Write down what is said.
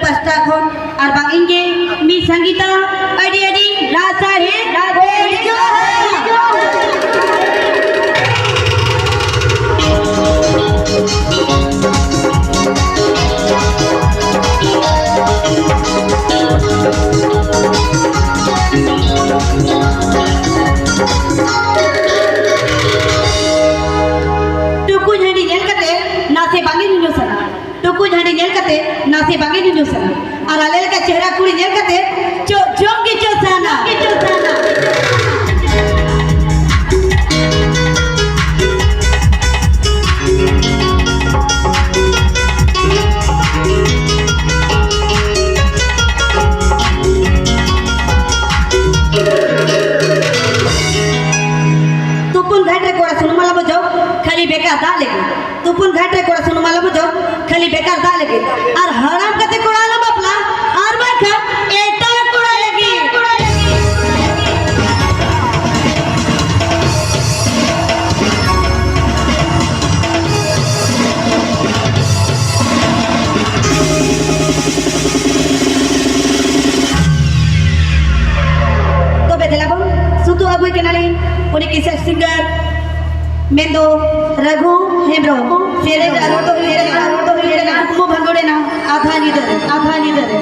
pasta kon arbang inge mi sangita adi adi rasa he radio tuku jadi nyel kate nase bangi nunjuk sana tuku jadi nyel kate nase bangi nunjuk sana ar alel ka chehra kuri nyel kate jom kicho sana तुपुन घाट रे कोड़ा सुन मला बजाओ खाली बेकार दा लेगे तुपुन घाट रे कोड़ा सुन मला बजाओ खाली बेकार दा लेगे और हराम कते कोड़ा ला बापला और बाखा एटा कोड़ा लगी तो बेदला बम सुतु अबुई केनाली उनी किसे सिंगर मेंदो रघु हेब्रो सेरे गारो तो हेरे गारो तो हेरे गारो मो भंगोड़े ना आधा निदर